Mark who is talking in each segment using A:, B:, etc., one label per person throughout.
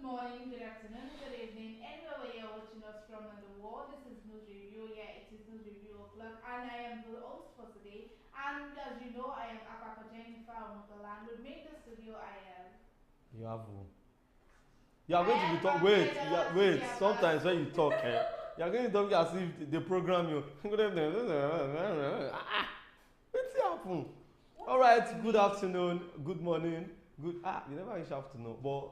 A: morning, good afternoon, good evening, anywhere you're watching us from in the world. This is News Review. Yeah, it is News Review o'clock, and I am the host for today. And as you know, I am Apapa Jennifer Omotola. With me in the studio, I am.
B: Yahoo. You are going to be talk. Wait, wait. Sometimes when you talk, you are going to talk as if they program you. What's happen? All right. Good afternoon. Good morning. Good. You never actually have to know, but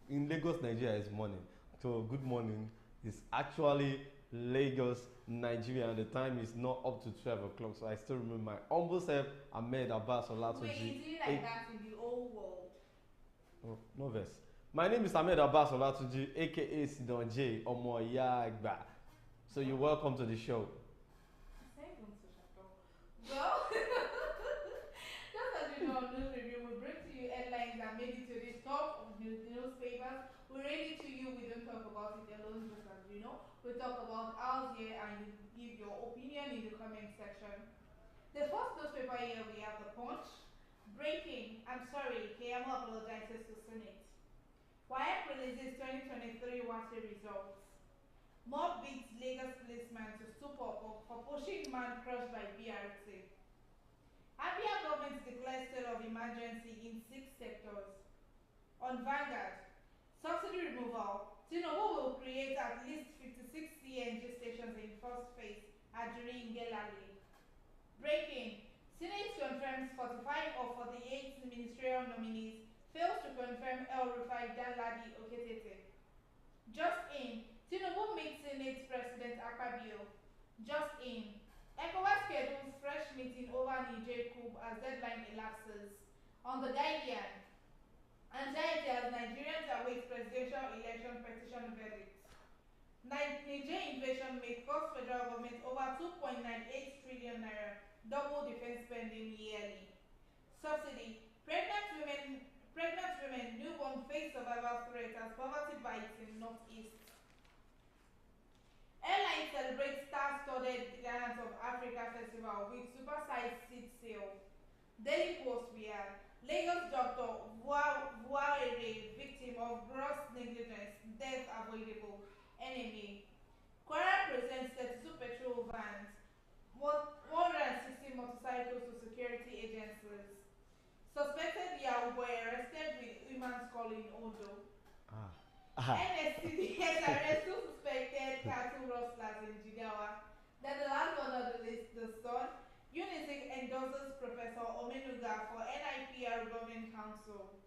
B: in Lagos, Nigeria is morning. So good morning. It's actually Lagos, Nigeria, and the time is not up to 12 o'clock. So I still remember my humble self, Ahmed Abbas Olatoji.
A: Wait, is it like that in the old world?
B: Oh, no verse. My name is Ahmed Abbas Olatuji, aka Sidon J Omoyagba. So you're welcome to the show.
A: Well, just as you know, on News Review, we bring to you headlines that made it to the top of newspapers. We read it to you, we don't talk about it alone, just as you know. We talk about ours here and you give your opinion in the comment section. The first newspaper here we have The Punch. Breaking, I'm sorry, Keyamo apologizes to Senate. WAEC releases 2023 WASE results. Mob beats Lagos policeman to stupor for pushing man crushed by BRT. Abia government declares state of emergency in 6 sectors. On Vanguard, subsidy removal. Tinubu will create at least 56 CNG stations in first phase at Juri Ngelale. Breaking, Senate confirms 45 of 48 ministerial nominees, fails to confirm El Rufai Danladi Oketete. Just in, Tinubu meets Senate President Akpabio. Just in, ECOWAS schedules fresh meeting over Niger coup as deadline elapses. On The Guardian, anxiety as Nigerians await presidential election petition verdict. Niger invasion may cost federal government over 2.98 trillion naira, double defense spending yearly. Subsidy, pregnant women, newborn face survival threat as poverty bites in Northeast. Airline celebrates star-studded Giants of Africa Festival with super-sized seat sale. Daily Post we have Lagos doctor Vuare victim of gross negligence, death avoidable. Enemy. Kwara presents 32 petrol vans, 160 motorcycles to security agencies. Suspected Yahoo boy arrested with human skull in Ondo. NSCDS arrests 2 suspected cattle rustlers in Jigawa. Then the last one on the list, the Sun. UNICEF endorses Professor Omenuga for NIPR Government Council.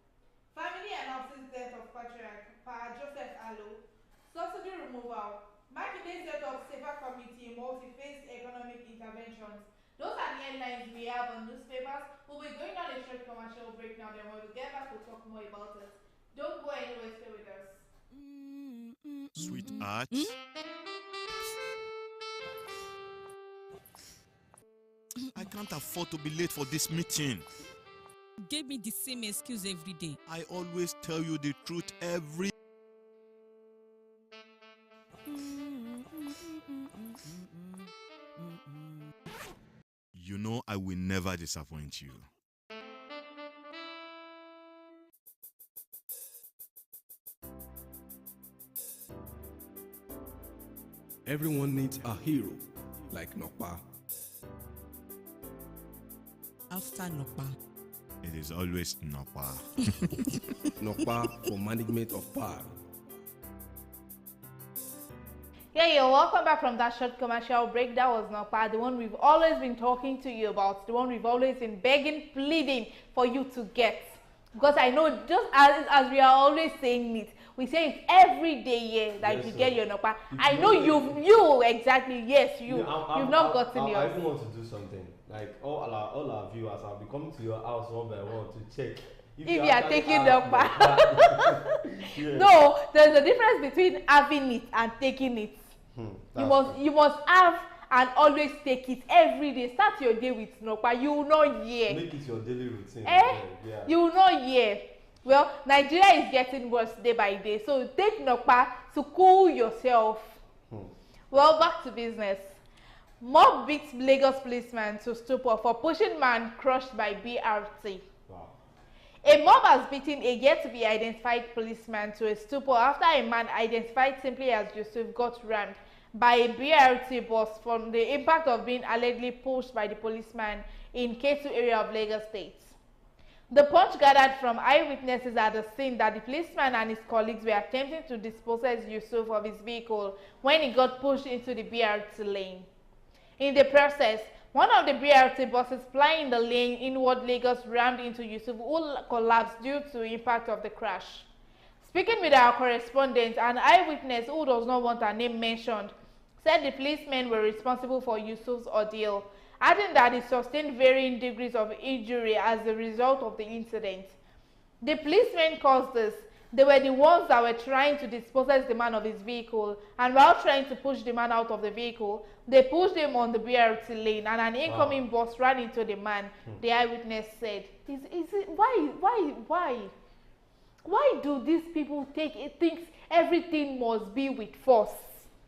A: Family announces death of patriarch Pa Joseph Allo. Subsidy removal. Makinde set up safer committee multi-phase economic interventions. Those are the headlines we have on newspapers. We'll be going on a short commercial break now, then when we get back, we'll talk more about it. Don't go anywhere, stay with us.
C: Sweetheart. I can't afford to be late for this meeting.
D: Give me the same excuse every day.
C: I always tell you the truth every. You know I will never disappoint you.
E: Everyone needs a hero, like Nokpa.
D: After Nokpa,
C: It is always Napa.
E: Nokpa for management of power.
A: Yeah, welcome back from that short commercial break. That was Nokpa, the one we've always been talking to you about, the one we've always been begging, pleading for you to get. Because I know, just as we are always saying it, we say it every day here that
B: Yes,
A: you
B: sir.
A: get your Nokpa. I know you exactly, yes, you've not gotten yours.
B: I even want to do something. Like all our viewers, I'll be coming to your house one by one to check
A: if you are taking Nokpa.
B: Yes.
A: No, there's a difference between having it and taking it. You must have and always take it every day. Start your day with Nokpa. You will not hear.
B: Make it your daily routine.
A: Yeah.
B: You
A: will not hear. Well, Nigeria is getting worse day by day. So take Nokpa to cool yourself. Well, back to business. Mob beats Lagos policeman to stupor for pushing man crushed by BRT.
B: Wow.
A: A mob has beaten a yet-to-be-identified policeman to a stupor after a man identified simply as Yusuf got rammed by a BRT bus from the impact of being allegedly pushed by the policeman in Ketu area of Lagos State. The Punch gathered from eyewitnesses at the scene that the policeman and his colleagues were attempting to dispossess Yusuf of his vehicle when he got pushed into the BRT lane. In the process, one of the BRT buses plying the lane inward Lagos rammed into Yusuf, who collapsed due to impact of the crash. Speaking with our correspondent, an eyewitness who does not want her name mentioned said the policemen were responsible for Yusuf's ordeal, adding that he sustained varying degrees of injury as a result of the incident. The policemen caused this. They were the ones that were trying to dispossess the man of his vehicle, and while trying to push the man out of the vehicle, they pushed him on the BRT lane, and an incoming bus ran into the man. The eyewitness said, why do these people think everything must be with force?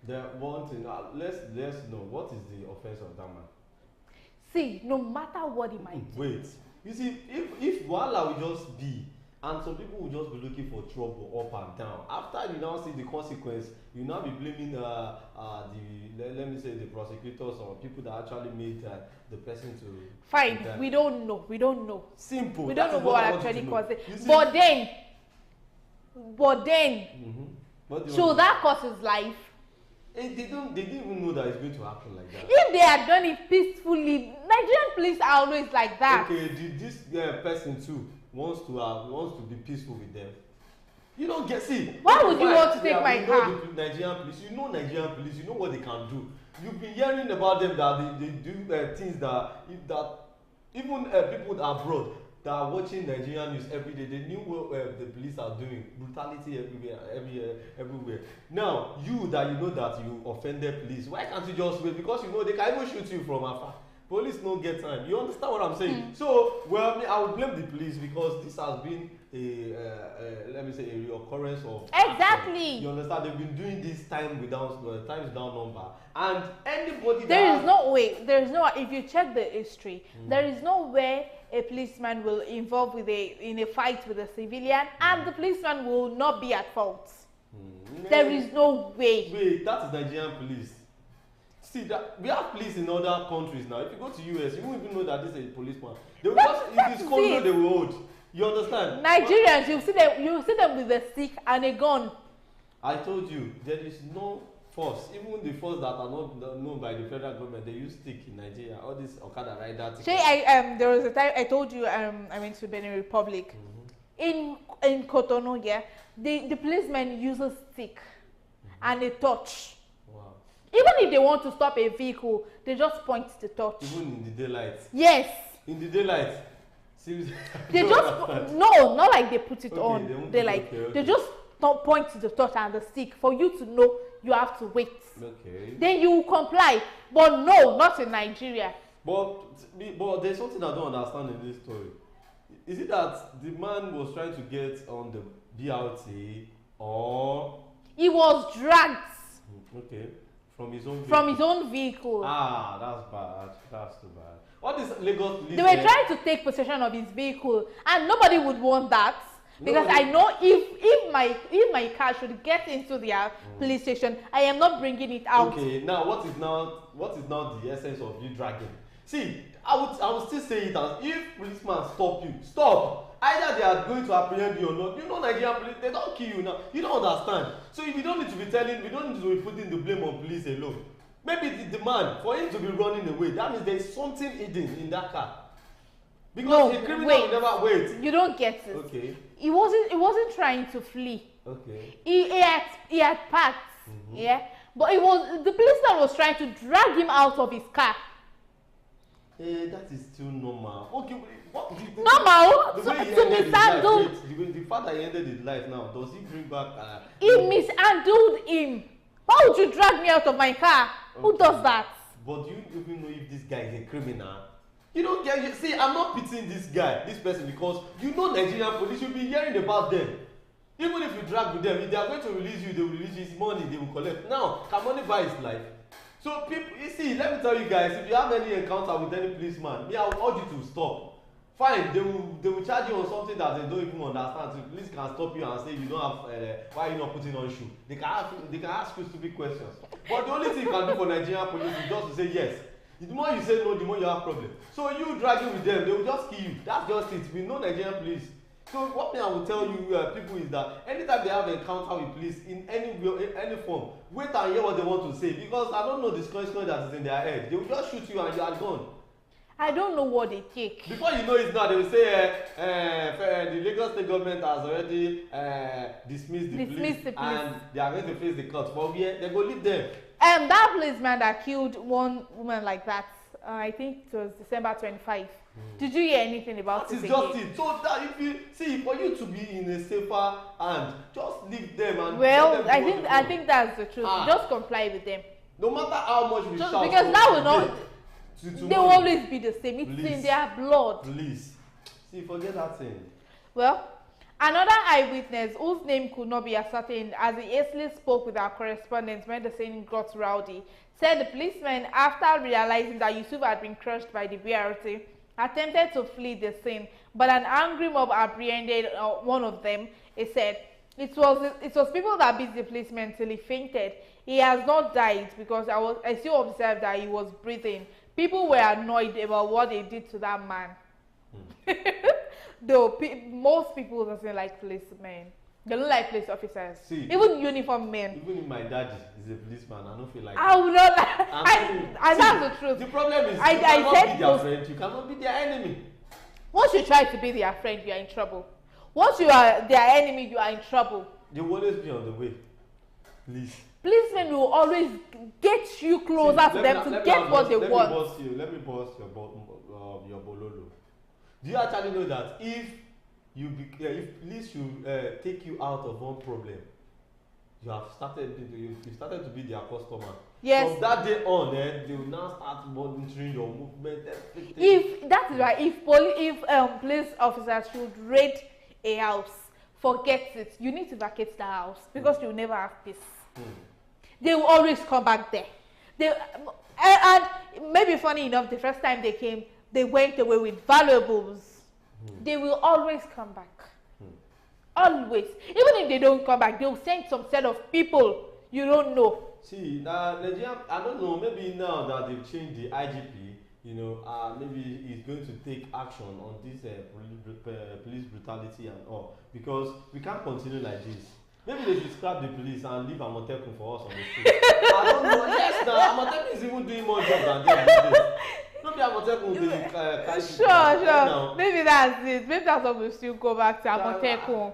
B: They're wanting. Let's know what is the offense of that man.
A: See, no matter what he might do.
B: Wait, you see, if Wala will just be, and some people will just be looking for trouble up and down. After you now see the consequence, you now be blaming let me say the prosecutors or people that actually made the person to.
A: Fine, we don't know.
B: Simple.
A: We don't know what actually caused it. But then, should that cost his life?
B: They didn't even know that it's going to happen like that.
A: If they had done it peacefully, Nigerian police are always like that.
B: Okay, did this person too wants to be peaceful with them? You don't get
A: Why would you want to take my car?
B: Nigerian police, you know what they can do. You've been hearing about them that they do things that even people abroad that are watching Nigerian news every day, they knew what the police are doing. Brutality everywhere. Now, you know that you offended police, why can't you just wait? Because you know they can even shoot you from afar. Police don't get time. You understand what I'm saying? So, I would blame the police because this has been let me say a reoccurrence of
A: exactly
B: action. You understand? They've been doing this times down number, and anybody
A: there is no way. If you check the history, there is no way a policeman will involve in a fight with a civilian and the policeman will not be at fault. There is no way.
B: Wait, that is Nigerian police. See, that we have police in other countries now. If you go to US, you won't even know that this is a policeman. They will just, if it's cold, they will hold. You understand?
A: Nigerians, you see them with a stick and a gun.
B: I told you, there is no force. Even the force that are not known by the federal government, they use stick in Nigeria. All this Okada rider.
A: There was a time I told you I went to Benin Republic. In Cotonou, yeah, the policemen use a stick and a torch. Even if they want to stop a vehicle, they just point the torch.
B: Even in the daylight?
A: Yes.
B: In the daylight? Seriously?
A: They just, no, not like they put it on daylight. They just point to the torch and the stick for you to know you have to wait.
B: Okay.
A: Then you comply. But no, not in Nigeria.
B: But there's something I don't understand in this story. Is it that the man was trying to get on the BRT or...
A: He was dragged.
B: Okay. From his own vehicle. Ah, that's bad. That's too bad. All this Lagos police.
A: They were trying to take possession of his vehicle, and nobody would want that because I know if my car should get into their police station, I am not bringing it out.
B: Okay, now what is now the essence of you dragging? See, I would still say it as if policeman stop you, stop. Either they are going to apprehend you or not. You know Nigerian police, they don't kill you now. You don't understand. So we don't need to be putting the blame on police alone. Maybe the man, for him to be running away, that means there is something hidden in that car. Because a criminal will never wait.
A: You don't get it.
B: Okay.
A: He wasn't trying to flee.
B: Okay.
A: He had packed. Yeah. But the policeman was trying to drag him out of his car.
B: That is still normal. Okay, what
A: normal?
B: To mishandle. The fact that he ended his life now, does he bring back...
A: he mishandled him. Why would you drag me out of my car? Okay. Who does that?
B: But do you even know if this guy is a criminal? You don't get... See, I'm not pitying this person, because you know Nigerian police, you'll be hearing about them. Even if you drag with them, if they are going to release you, they will release his money, they will collect. Now, can money buy his life? So people, you see, let me tell you guys, if you have any encounter with any policeman, I will urge you to stop. fine, they will charge you on something that they don't even understand. So police can stop you and say you don't have why are you not putting on shoe. They can ask you stupid questions. But the only thing you can do for Nigerian police is just to say yes. The more you say no, the more you have problem. So you dragging with them, they will just kill you. That's just it. We know Nigerian police. So what thing I will tell you people is that anytime they have an encounter with police in any form, wait and hear what they want to say, because I don't know the question that is in their head. They will just shoot you and you are gone.
A: I don't know what they take.
B: Before you know it now, they will say the Lagos state government has already dismissed the police and they are going to face the court. For where they go lead them.
A: That policeman that killed one woman like that, I think it was December 25. Did you hear anything about it?
B: That is just it. So that if you see, for you to be in a safer hand, just leave them and.
A: Well, I think that's the truth. Just comply with them.
B: No matter how much we shout.
A: Because that will not. They will always be the same. It's in their blood.
B: Please. See, forget that thing.
A: Well, another eyewitness whose name could not be ascertained as he hastily spoke with our correspondent when the scene got rowdy, said the policeman, after realizing that Yusuf had been crushed by the BRT, attempted to flee the scene, but an angry mob apprehended one of them. He said, it was people that beat the policeman till he fainted. He has not died because I still observed that he was breathing. People were annoyed about what they did to that man. Though most people doesn't like policemen. They don't like police officers. See, even uniform men.
B: Even if my daddy is a policeman, I don't feel like.
A: I would not like. That's the truth.
B: The problem is you cannot be their friend. You cannot be their enemy.
A: Once you try to be their friend, you are in trouble. Once you are their enemy, you are in trouble.
B: They will always be on the way. Please.
A: Policemen will always get you closer to them to get what they want.
B: Let me boss your bololo. Do you actually know that if police should take you out of one problem, you have started to be their customer.
A: Yes.
B: From that day on, they will now start monitoring your movement. Everything.
A: If that is right, if police officers should raid a house, forget it. You need to vacate the house because you will never have peace. They will always come back there. And maybe funny enough, the first time they came, they went away with valuables. They will always come back. Always. Even if they don't come back, they will send some set of people you don't know.
B: See, Nigeria, I don't know, maybe now that they've changed the IGP, maybe he's going to take action on this police brutality and all, because we can't continue like this. Maybe they should scrap the police and leave Amotekun for us on the street. I don't know. Yes, now Amotekun is even doing more job than them these days. Maybe Amotekun will be
A: Sure. Maybe that's it. Maybe that's what we'll still go back to Amotekun.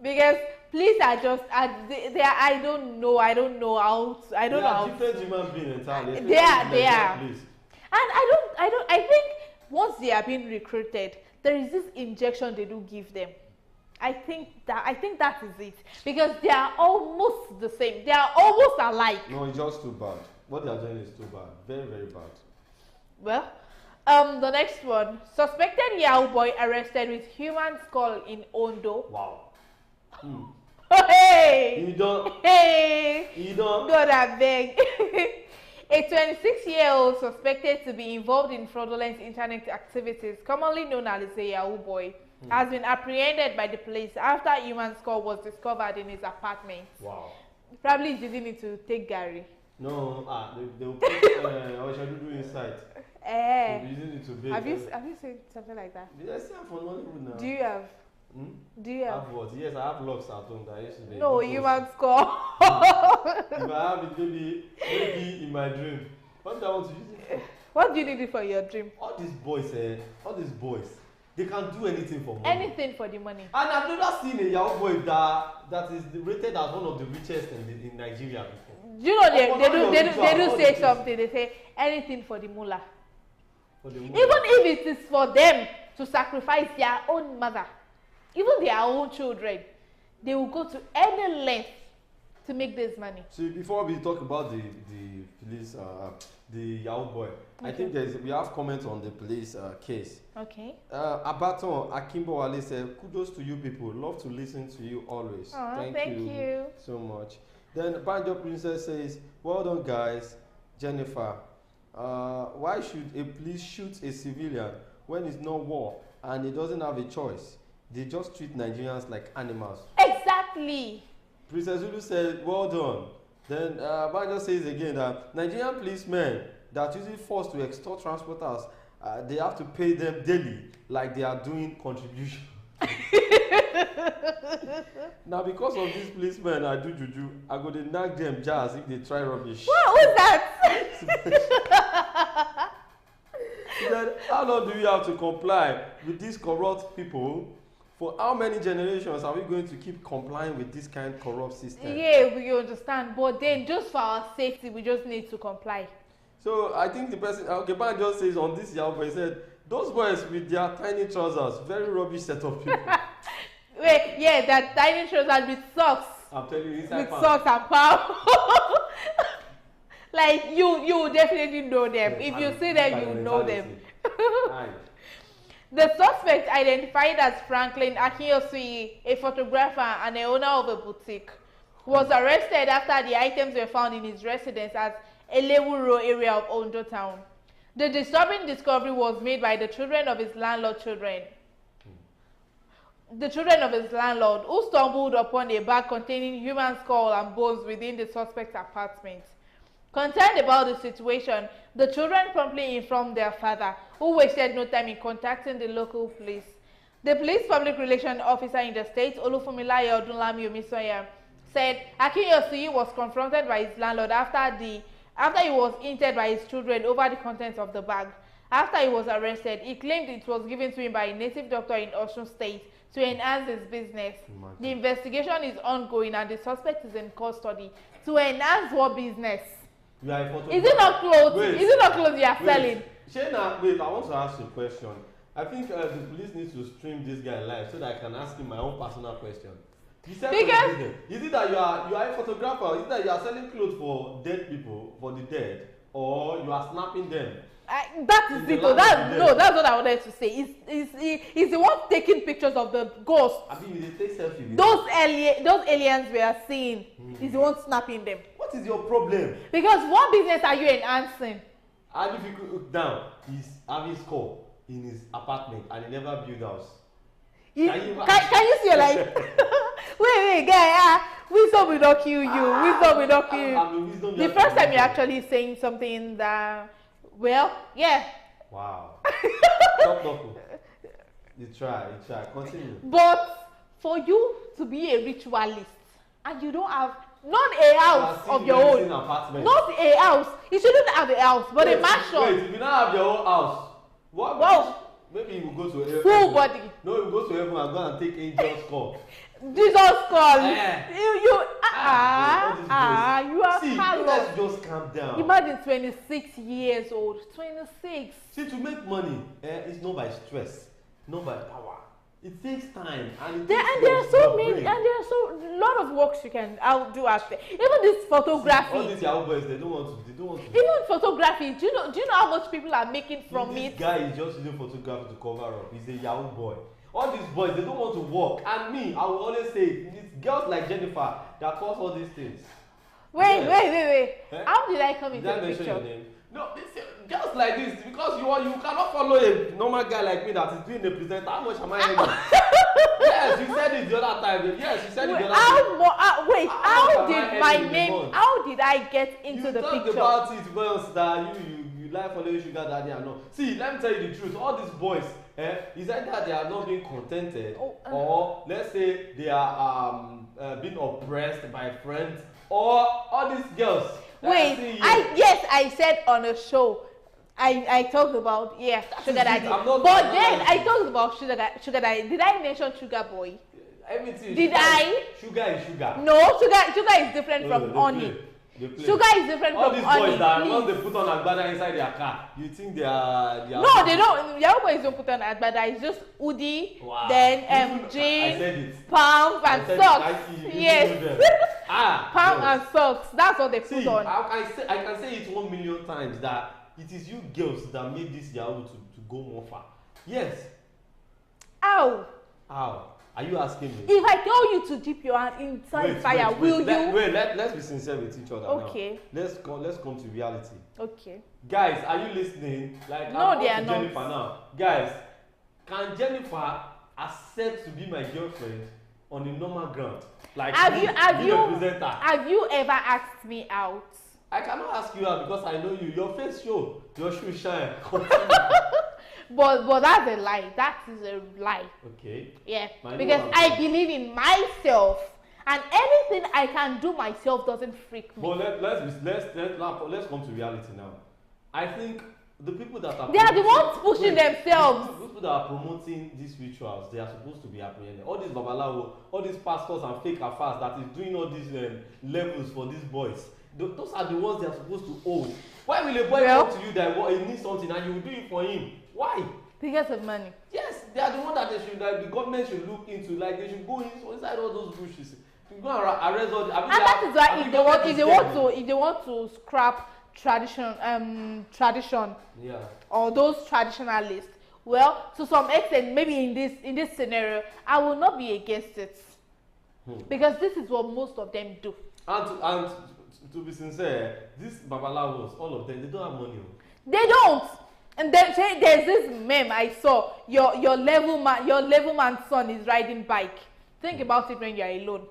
A: Because police are just, they are, I don't know how. They are
B: different human beings entirely.
A: They are. And I think once they are being recruited, there is this injection they do give them. I think that is it, because they are almost the same. They are almost alike.
B: No, it's just too bad. What they are doing is too bad. Very, very bad.
A: Well, the next one: suspected Yahoo boy arrested with human skull in Ondo.
B: Wow.
A: Hey.
B: You don't.
A: Hey.
B: You don't.
A: God, I beg. A 26-year-old suspected to be involved in fraudulent internet activities, commonly known as a Yahoo boy, has been apprehended by the police after a human skull was discovered in his apartment.
B: Wow.
A: Probably he's using it to take Gary.
B: No, they will put Oshadudu inside. Using it to bake.
A: Have you seen something like that?
B: Yes, I have for Nollywood now.
A: Do you have? Do you have?
B: What? Yes, I have locks at home that I used to be.
A: No, human skull.
B: If I have it, maybe in my dream. What do I want to use it for?
A: What do you need it for your dream?
B: All these boys, they can do anything for money.
A: Anything for the money.
B: And I've never seen a Yahoo boy that is rated as one of the richest in Nigeria before.
A: You know they do say something. They say anything for the mullah. Even if it is for them to sacrifice their own mother, even their own children, they will go to any length to make this money.
B: See, before we talk about the police, the Yahoo boy, okay. I think we have comments on the police case.
A: Okay.
B: Abaton Akimbowale said, "Kudos to you people. Love to listen to you always.
A: Thank you
B: so much." Then Banjo Princess says, "Well done, guys." Jennifer, why should a police shoot a civilian when it's not war? and he doesn't have a choice. They just treat Nigerians like animals.
A: Exactly.
B: Princess Zulu said, well done. Then Banjo says again that Nigerian policemen that using force to extort transporters, they have to pay them daily like they are doing contribution. Now because of these policemen I do juju, I go to nag them jazz if they try rubbish.
A: What was that?
B: Then how long do we have to comply with these corrupt people? For how many generations are we going to keep complying with this kind of corrupt system?
A: Yeah, we understand. But then just for our safety, we just need to comply.
B: So I think the person, okay, Ban just says on this Yahoo, he said, those boys with their tiny trousers, very rubbish set of people.
A: Wait, yeah, that tiny trousers with socks.
B: I'm telling you, inside
A: with socks and palm. Like you definitely know them.
B: Yes,
A: if you see them, you know them.
B: Aye.
A: The suspect, identified as Franklin Akinyosui, a photographer and the owner of a boutique, was arrested after the items were found in his residence at Elewuro area of Ondo town. The disturbing discovery was made by the children of his landlord who stumbled upon a bag containing human skull and bones within the suspect's apartment. Concerned about the situation, the children promptly informed their father, who wasted no time in contacting the local police. The police public relations officer in the state, Olufunmilayo Odunlami Omisoya, said Akinyosui was confronted by his landlord after he was hinted by his children over the contents of the bag. After he was arrested, he claimed it was given to him by a native doctor in Osun State to enhance his business.
B: Imagine.
A: The investigation is ongoing and the suspect is in custody. To enhance what business?
B: You are a photographer.
A: Is it not clothes?
B: Wait.
A: Is it not clothes you are selling?
B: Shayna, wait, I want to ask you a question. I think the police needs to stream this guy live so that I can ask him my own personal question. You said
A: Because
B: is it that you are a photographer? Is it that you are selling clothes for dead people, for the dead, or you are snapping them?
A: that is it. That's what I wanted to say. Is the one taking pictures of the ghosts.
B: I mean, they take selfies.
A: Those aliens we are seeing is the one snapping them.
B: What is your problem?
A: Because what business are you enhancing?
B: And if you could look down, he's having skull in his apartment and he never built house.
A: Can you see your life? wait, guy. Wisdom will not kill you. Wisdom will not kill you. The first time you're actually saying something that, well, yeah.
B: Wow. Stop. You try. Continue.
A: But for you to be a ritualist and you don't have not a house of your own, not a house. You shouldn't have a house, but a mansion.
B: Wait, if you don't have your own house, what?
A: Wow.
B: Maybe you will go to heaven.
A: Full body.
B: No, you will go to heaven and go and take angel's call.
A: Jesus call.
B: Eh.
A: You are
B: See,
A: callous.
B: let's just calm down.
A: Imagine 26 years old. 26.
B: See, to make money, it's not by stress, not by power. It takes time and
A: There are so many, and there are so lot of works you can do out there. Even this photography.
B: All these Yahoo boys, they don't want to.
A: Even photography. Do you know how much people are making from
B: this
A: it?
B: This guy is just using photography to cover up. He's a Yahoo boy. All these boys, they don't want to work. And me, I will always say, it's girls like Jennifer that cause all these things.
A: Wait.
B: Eh?
A: How did I come into
B: Did I
A: the
B: mention
A: picture?
B: your name? No, just like this, because you cannot follow a normal guy like me that is doing a presenter. How much am I earning? Yes, you said it the other time. Yes, you said it the other time.
A: How did I get into the picture?
B: You talked about it once that you like following sugar daddy and all. See, let me tell you the truth. All these boys, is either they are not being contented, or let's say they are being oppressed by friends, or all these girls.
A: Wait, I said on a show, I talked about sugar daddy, but then I talked about sugar daddy. Did I mention sugar boy?
B: Everything.
A: Did I?
B: Sugar is sugar.
A: No, sugar is different from honey. Sugar is different
B: all
A: from
B: these
A: honey.
B: Boys that once they put on agbada inside their car, you think they are
A: no, they don't. Yahoo boys don't put on agbada. It's just hoodie, then jeans, pump and socks. Yes. Pump and socks. That's what they put on.
B: I can say it 1 million times that it is you girls that made this Yahoo to go more far. Yes.
A: How?
B: Are you asking me?
A: If I tell you to dip your hand inside fire, will you?
B: Let's be sincere with each other
A: okay.
B: Now. Let's come to reality.
A: Okay.
B: Guys, are you listening? Like,
A: no, they are
B: Jennifer
A: not.
B: Now. Guys, can Jennifer accept to be my girlfriend on a normal ground? Like
A: Have
B: me,
A: you
B: the presenter.
A: have you ever asked me out?
B: I cannot ask you out because I know you. Your face show, your shoe shine.
A: But that's a lie. That is a lie.
B: Okay.
A: Yeah. Because I believe in myself, and anything I can do myself doesn't freak me.
B: But let's come to reality now. I think the people that are
A: they are the ones pushing themselves.
B: The people that are promoting these rituals, they are supposed to be apprehended. All these babalawo, all these pastors and fake affairs that is doing all these levels for these boys. Those are the ones they are supposed to own. Why will a boy come to you that he needs something and you will do it for him? Why?
A: Because of money.
B: Yes, they are the one that the government should look into. Like they should go inside all those bushes. You go and arrest all the.
A: And that is why if they want to scrap tradition,
B: yeah,
A: or those traditionalists, well, to some extent, maybe in this scenario, I will not be against it, because this is what most of them do.
B: And to be sincere, these babalawos, all of them, they don't have money.
A: They don't. And then there's this meme I saw. Your level man's son is riding bike. Think about it when you're alone.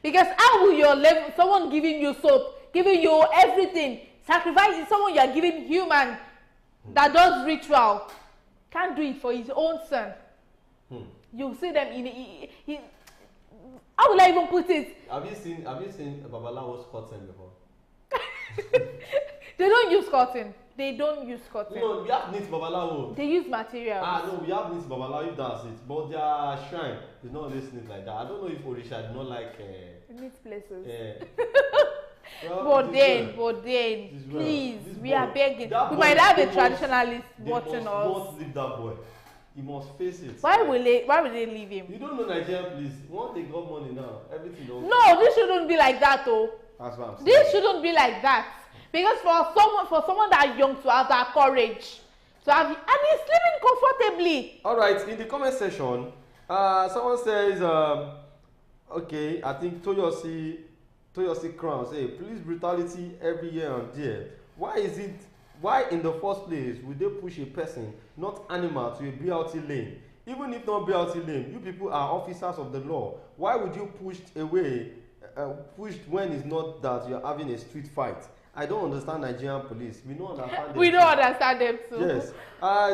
A: Because how will someone giving you soap, giving you everything, sacrificing someone you're giving human that does ritual, can't do it for his own son. You see them in how will I even put it?
B: Have you seen babalawos cotton before?
A: They don't use cotton. They don't use cotton.
B: No, we have neat babalawo.
A: They use materials.
B: No, we have neat babalawo if that's it. But their shrine is not always neat like that. I don't know if Orisha did not like
A: neat places.
B: Well,
A: but then, please, we are begging. We might have a traditionalist watching us.
B: You must leave that boy. You must face it.
A: Why will they leave him?
B: You don't know Nigeria, please. Once they got money now, everything don't.
A: No, this shouldn't be like that, though.
B: That's what I'm saying.
A: This shouldn't be like that. Because for someone that young to have that courage, and he's living comfortably.
B: All right, in the comment section, someone says, okay, I think Toyosi Crown say, police brutality every year and there. Why in the first place would they push a person, not animal, to a BLT lane? Even if not BLT lane, you people are officers of the law. Why would you pushed when it's not that you're having a street fight? I don't understand Nigerian police. We don't understand them.
A: We don't understand them too.
B: Yes.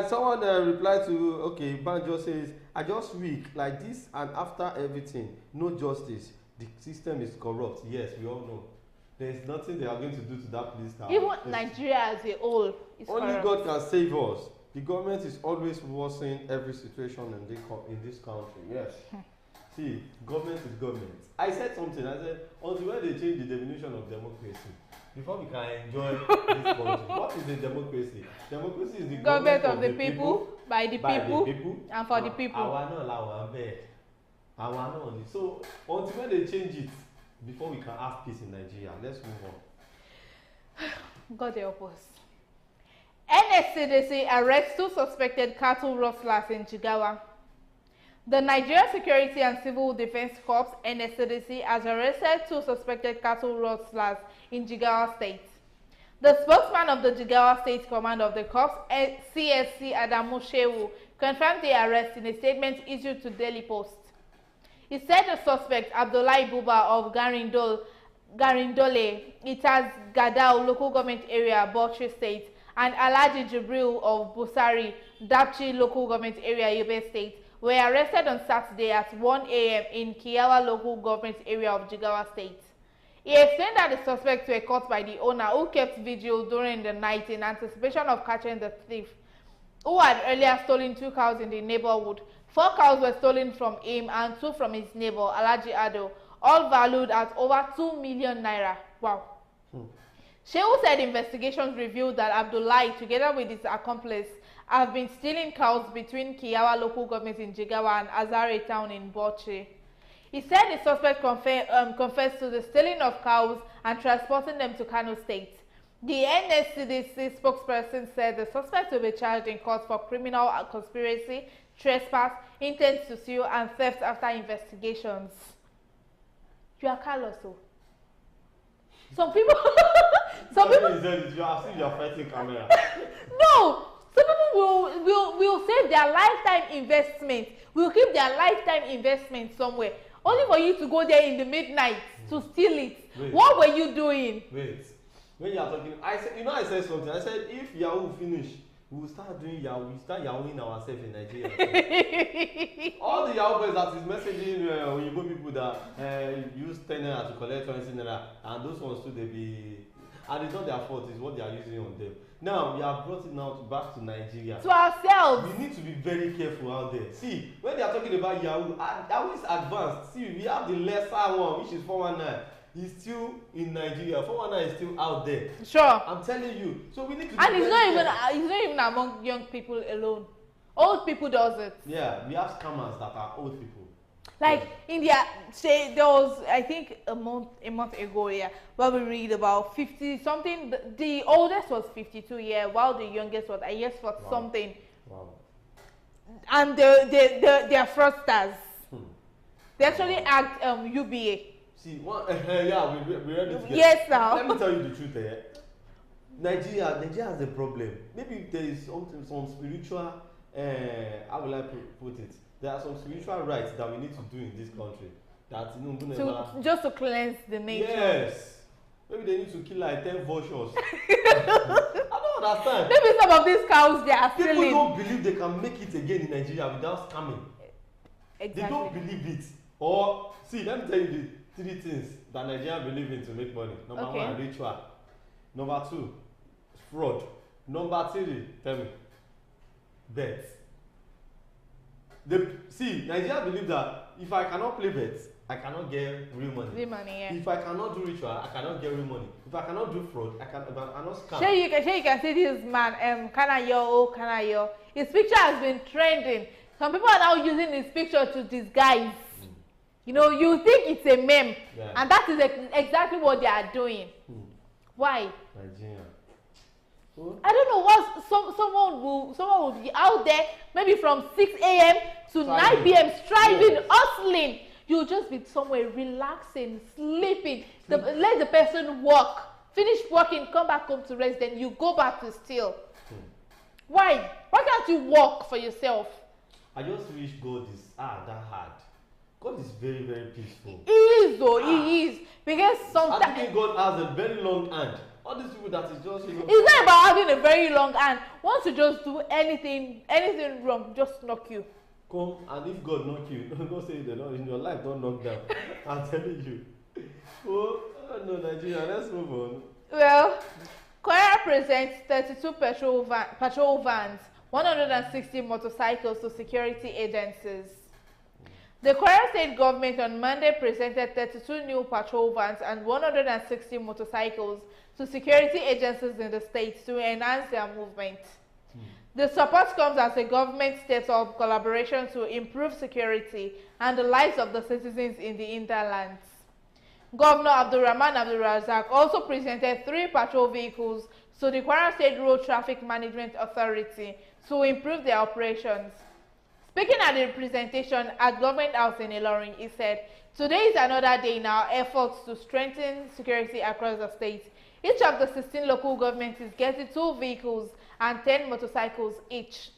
B: Someone replied to, okay, Banjo says, I just weak like this, and after everything, no justice. The system is corrupt. Yes, we all know. There's nothing they are going to do to that police tower.
A: Even Nigeria as a whole is
B: only
A: corrupt.
B: God can save us. The government is always worsening every situation in this country. Yes. See, government is government. I said something. I said, until when they change the definition of democracy, before we can enjoy this country. What is the democracy? Democracy is the government of the people,
A: by the people, and for the people.
B: So until when they change it, before we can have peace in Nigeria, let's move on.
A: God help us. NSCDC arrests 2 suspected cattle rustlers in Jigawa. The Nigeria Security and Civil Defense Corps (NSCDC) has arrested 2 suspected cattle rustlers in Jigawa State. The spokesman of the Jigawa State Command of the Corps, CSC Adamu Shehu, confirmed the arrest in a statement issued to Daily Post. He said the suspect, Abdullahi Buba of Garindole, Itaz Gadao local government area, Bauchi State, and Alhaji Jibril of Busari, Dapchi local government area, Yobe State, were arrested on Saturday at 1 a.m. in Kiawa local government area of Jigawa State. He explained that the suspects were caught by the owner, who kept vigil during the night in anticipation of catching the thief, who had earlier stolen 2 cows in the neighborhood. 4 cows were stolen from him and 2 from his neighbor, Alhaji Ado, all valued at over 2 million naira. Wow. Shehu said investigations revealed that Abdullahi, together with his accomplice, have been stealing cows between Kiawa local government in Jigawa and Azare town in Bauchi. He said the suspect confessed to the stealing of cows and transporting them to Kano State. The NSCDC spokesperson said the suspect will be charged in court for criminal conspiracy, trespass, intent to steal, and theft after investigations. You are callous, so. Some people.
B: You are fighting camera.
A: No, some people will save their lifetime investment. Will keep their lifetime investment somewhere. Only for you to go there in the midnight to steal it.
B: Wait.
A: What were you doing?
B: Wait. When you are talking, I said, I said something. I said, if Yahoo finish, we will start doing Yahoo. We start Yahooing ourselves in Nigeria. All the Yahoo boys that is messaging Oyibo people that use 10 naira to collect 20 naira, and those ones too, they be, and it's not their fault. It's what they are using on them. Now we have brought it now back to Nigeria.
A: To ourselves.
B: We need to be very careful out there. See, when they are talking about Yahoo, Yahoo is advanced. See, we have the lesser one, which is 419. He's still in Nigeria. 419 is still out there.
A: Sure.
B: I'm telling you. So we need to.
A: And it's not even among young people alone. Old people does it.
B: Yeah, we have scammers that are old people.
A: Like India, say there was, I think a month ago, where we read about 50 something. The oldest was 52 years, while the youngest was, I guess, for something.
B: Wow.
A: And they're fraudsters. They actually act UBA.
B: See, yeah, we read it.
A: Yes, now.
B: Let me tell you the truth, Nigeria has a problem. Maybe there is some spiritual, how will I put it? There are some spiritual rights that we need to do in this country. That
A: Just to cleanse the nature.
B: Yes. Maybe they need to kill like 10 vultures. I don't understand.
A: Maybe some of these cows they are
B: People
A: stealing.
B: don't believe they can make it again in Nigeria without scamming.
A: Exactly.
B: They don't believe it. Or see, let me tell you the 3 things that Nigerians believe in to make money. Number 1, ritual. Number 2, fraud. Number 3, tell me, bets. See, Nigerians believe that if I cannot play bets, I cannot get real money.
A: Real money, yeah.
B: If I cannot do ritual, I cannot get real money. If I cannot do fraud, I cannot scam.
A: Sure you can see this man, Kanayo. His picture has been trending. Some people are now using his picture to disguise. You know, you think it's a meme, and that is exactly what they are doing. Why?
B: Nigeria.
A: I don't know what someone will be out there maybe from 6 a.m. to 9 p.m. striving, hustling. You'll just be somewhere relaxing, sleeping. Let the person work, finish working, come back home to rest, then you go back to steal. Why? Why can't you work for yourself?
B: I just wish God is that hard. God is very, very peaceful.
A: He is though, he is. Because sometimes
B: I think God has a very long hand. All these people that is just,
A: it's not about having a very long hand. Once you just do anything wrong, just knock you.
B: Come, and if God knock you, don't say that in your life, don't knock down. I'm telling you. Oh no, Nigeria, let's move on.
A: Well, Kwara presents 32 patrol vans, 160 motorcycles to security agencies. The Kwara State government on Monday presented 32 new patrol vans and 160 motorcycles to security agencies in the state to enhance their movement. The support comes as the government steps up collaboration to improve security and the lives of the citizens in the hinterlands. Governor Abdulrahman Abdulrazak also presented 3 patrol vehicles to the Kwara State Road Traffic Management Authority to improve their operations. Speaking at the presentation at Government House in Ilorin, he said, "Today is another day in our efforts to strengthen security across the state. Each of the 16 local governments is getting 2 vehicles and 10 motorcycles each.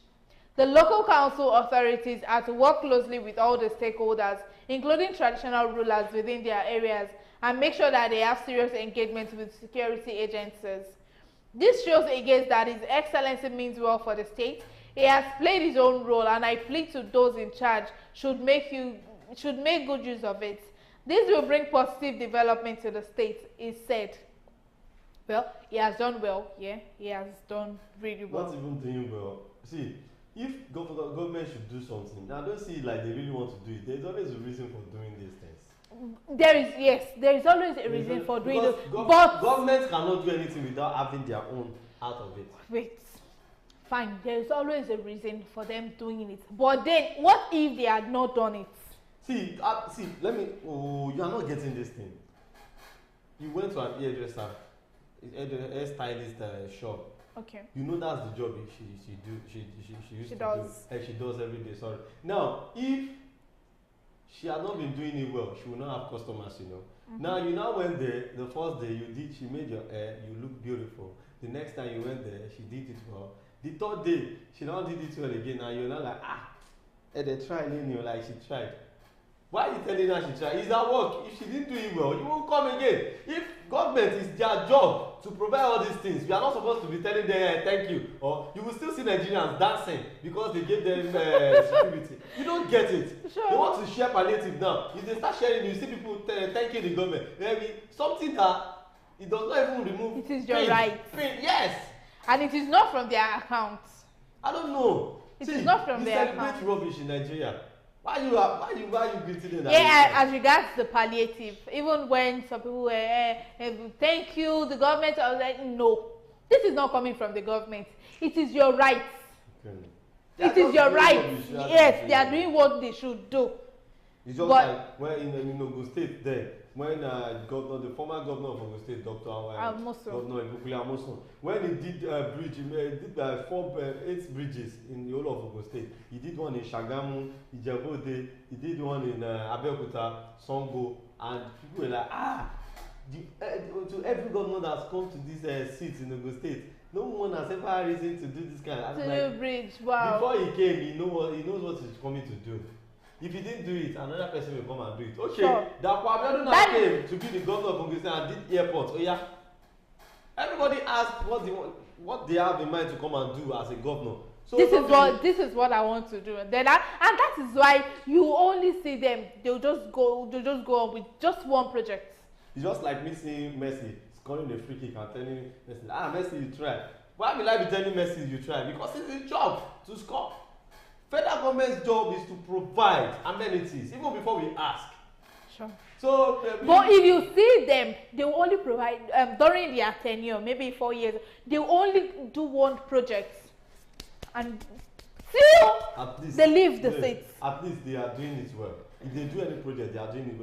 A: The local council authorities are to work closely with all the stakeholders, including traditional rulers within their areas, and make sure that they have serious engagement with security agencies. This shows again that His Excellency means well for the state. He has played his own role, and I plead to those in charge should make good use of it. This will bring positive development to the state," he said. Well, he has done well, yeah. He has done really well.
B: Not even doing well. See, if government should do something, I don't see like they really want to do it. There's always a reason for doing these things.
A: There is always a reason for doing it. But
B: governments cannot do anything without having their own out of it.
A: Wait. Fine, there is always a reason for them doing it. But then, what if they had not done it?
B: See, let me. Oh, you are not getting this thing. You went to an hairdresser, hairstylist shop.
A: Okay.
B: You know that's the job she used to
A: does.
B: do. And she does every day. Sorry. Now, if she had not been doing it well, she will not have customers. Now you now went there the first day. She made your hair. You look beautiful. The next time you went there, she did it well. The third day, she now did it well again, and you're not like, they tried, like she tried. Why are you telling her she tried? It's her work. If she didn't do it well, you won't come again. If government is their job to provide all these things, we are not supposed to be telling them thank you. Or you will still see Nigerians dancing because they gave them security. You don't get it.
A: Sure.
B: They want to share palliative now. If they start sharing, you see people thanking the government. Maybe something that it does not even remove.
A: It is your right.
B: Yes.
A: And it is not from their account.
B: I don't know.
A: It is not from their account.
B: You celebrate rubbish in Nigeria. Why you greeting them?
A: Yeah, as regards the palliative, even when some people were thank you, the government, I was like, no, this is not coming from the government. It is your right. Okay. It is your right. Yes, they are doing what they should do.
B: It's just like when in Ondo State there, when the former governor of Ondo State, Dr. Governor Ibukule Amosun, when he did bridge, he did 8 bridges in the whole of Ondo State. He did one in Shagamu, Ijebu-Ode, he did one in Abeokuta, Songo, and people were like, to every governor that's come to this seat in Ondo State, no one has ever had reason to do this kind of
A: bridge. Wow.
B: Before he came, he knows what he's coming to do. If he didn't do it, another person will come and do it. Okay, sure. That came to be the governor of Ondo State and did airport. Oh yeah. Everybody asked what they have in mind to come and do as a governor. So this
A: is what I want to do. Then and that is why you only see them. They'll just go on with just one project.
B: It's just like me seeing Messi scoring a free kick and telling Messi, Messi, you try. Why will I be telling Messi you try? Because it's his job to score. Federal government's job is to provide amenities even before we ask.
A: Sure.
B: So,
A: but if you see them, they will only provide during their tenure, maybe 4 years. They will only do one project, and still they leave the seats.
B: At least they are doing it well. If they do any project, they are doing it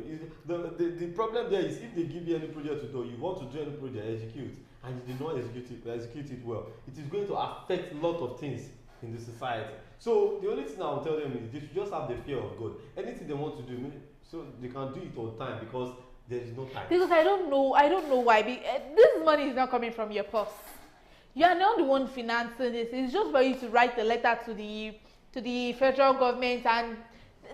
B: well. The problem there is if they give you any project to do, you want to do any project, execute, and you did not execute it well, it is going to affect a lot of things in the society. So the only thing I will tell them is they should just have the fear of God. Anything they want to do, so they can do it on time because there is no time.
A: Because I don't know why. This money is not coming from your purse. You are not the one financing this. It's just for you to write a letter to the federal government and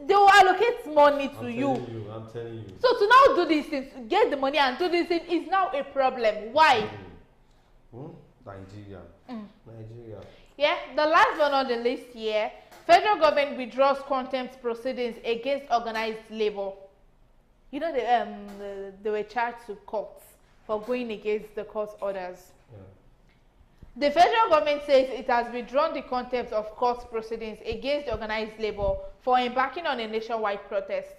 A: they will allocate money to you.
B: I'm telling you.
A: So to now do these things, get the money and do this thing is now a problem. Why?
B: Nigeria. Nigeria.
A: Yeah, the last one on the list here, federal government withdraws contempt proceedings against organized labor. You know, they were charged to courts for going against the court orders. Yeah. The federal government says it has withdrawn the contempt of court proceedings against organized labor for embarking on a nationwide protest.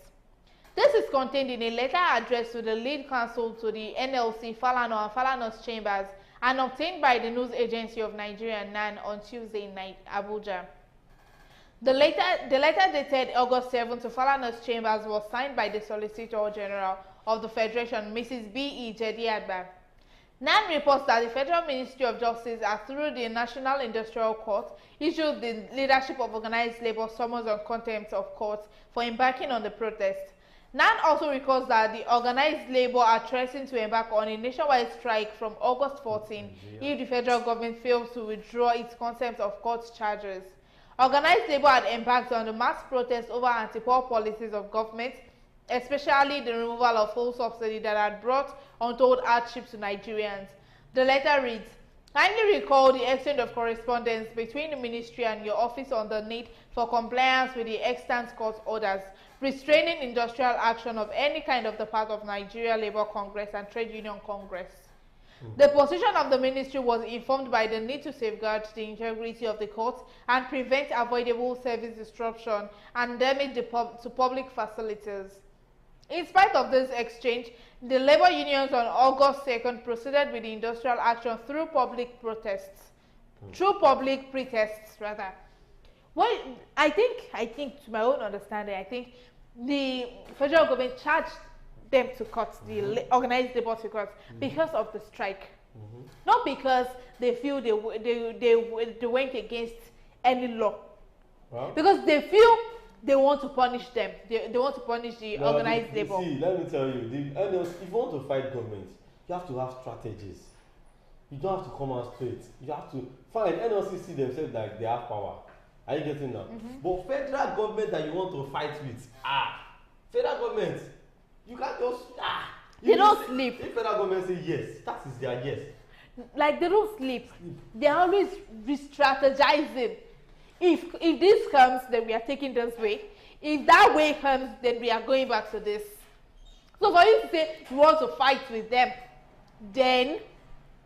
A: This is contained in a letter addressed to the lead counsel to the NLC, Falana and Falana's chambers, and obtained by the News Agency of Nigeria, NAN, on Tuesday night, Abuja. The letter dated August 7 to Falana's chambers was signed by the Solicitor General of the Federation, Mrs. B.E. Jediagba. NAN reports that the Federal Ministry of Justice, through the National Industrial Court, issued the leadership of organized labor summons on contempt of court for embarking on the protest. NAN also recalls that the organized labor are threatening to embark on a nationwide strike from August 14 if the federal government fails to withdraw its contempt of court charges. Organized labor had embarked on the mass protest over anti-poor policies of government, especially the removal of fuel subsidy that had brought untold hardship to Nigerians. The letter reads, kindly recall the exchange of correspondence between the ministry and your office on the need for compliance with the extant court orders, restraining industrial action of any kind of the part of Nigeria Labour Congress and Trade Union Congress. The position of the ministry was informed by the need to safeguard the integrity of the court and prevent avoidable service disruption and damage to public facilities. In spite of this exchange, the labor unions on August 2nd proceeded with the industrial action through public protests. Well, I think to my own understanding, I think the federal government charged them to court, the organized labor to court, because of the strike. Not because they feel they went against any law. Well, because they feel they want to punish them. They want to punish the organized labor.
B: See, let me tell you, if you want to fight government, you have to have strategies. You don't have to come out straight. You have to fine. NLC see themselves like they have power. Are you getting that? But federal government that you want to fight with, federal government, you can't just
A: They don't sleep.
B: If federal government say yes, that is their yes.
A: Like they don't sleep. They're always re-strategizing. If this comes, then we are taking this way. If that way comes, then we are going back to this. So for you to say you want to fight with them, then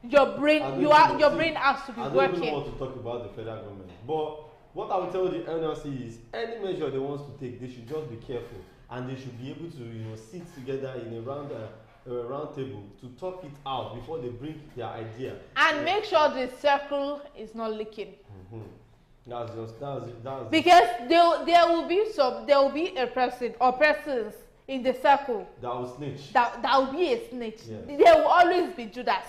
A: your brain has to be working.
B: I don't even want to talk about the federal government. But what I will tell the NLC is any measure they want to take, they should just be careful and they should be able to sit together in a round table to talk it out before they bring their idea.
A: And make sure the circle is not leaking.
B: That's
A: because there will be a person or persons in the circle
B: that will snitch.
A: That will be a snitch.
B: Yes.
A: There will always be Judas.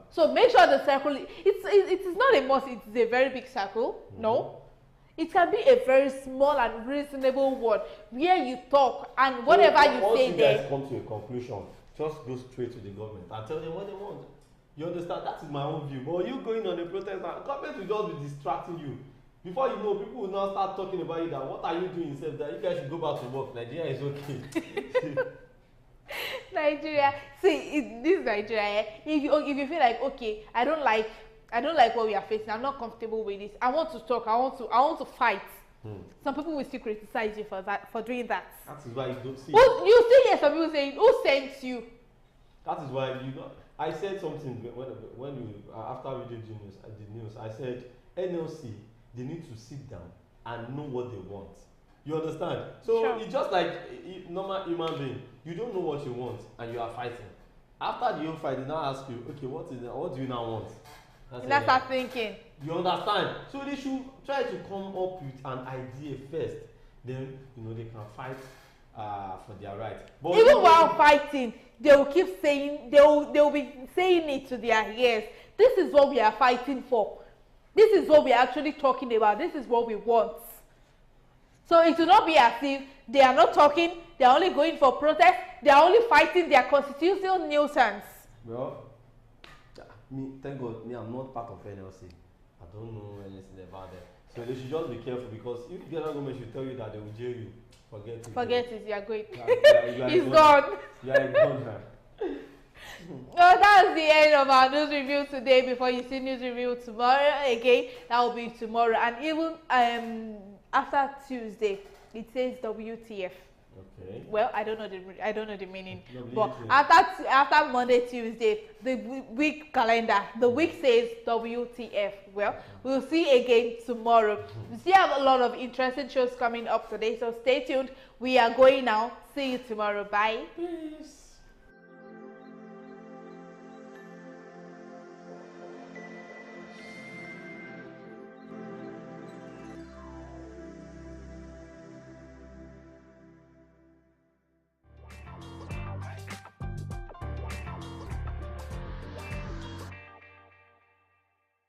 A: So make sure the circle. It is not a must. It is a very big circle. No, it can be a very small and reasonable one where you talk and whatever you say there.
B: Once you guys come to a conclusion, just go straight to the government and tell them what they want. You understand? That is my own view. But you going on a protest, government will just be distracting you. Before you know, people will now start talking about you that what are you doing instead that you guys should go back to work. Nigeria is okay.
A: Nigeria, see, this Nigeria. If you feel like okay, I don't like what we are facing. I'm not comfortable with this. I want to talk. I want to fight. Some people will still criticize you for doing that.
B: That is why you don't see.
A: You still hear some people saying, "Who sent you?"
B: That is why I said something when you after we did the news. I said NLC they need to sit down and know what they want. You understand? So sure. It's just like normal human being. You don't know what you want and you are fighting. After the whole fight, they now ask you, okay, what do you now want?
A: That's start thinking.
B: You understand? So they should try to come up with an idea first. Then they can fight for their right. But
A: even while fighting, they will keep saying they will be saying it to their ears. This is what we are fighting for. This is what we are actually talking about. This is what we want. So it will not be as if they are not talking, they are only going for protest, they are only fighting their constitutional nuisance.
B: Well, thank God, I'm not part of NLC. I don't know anything about that. So they should just be careful because if the government should tell you that they will jail you, forget it.
A: Forget it, you are going.
B: It's
A: gone.
B: You are gone.
A: Well, that's the end of our news review today. Before you see news review tomorrow again, that will be tomorrow. And even after Tuesday, it says WTF.
B: Okay.
A: Well, I don't know the meaning. But after Monday, Tuesday, the week calendar, the week says WTF. Well, we'll see again tomorrow. We still have a lot of interesting shows coming up today, so stay tuned. We are going now. See you tomorrow. Bye.
B: Peace.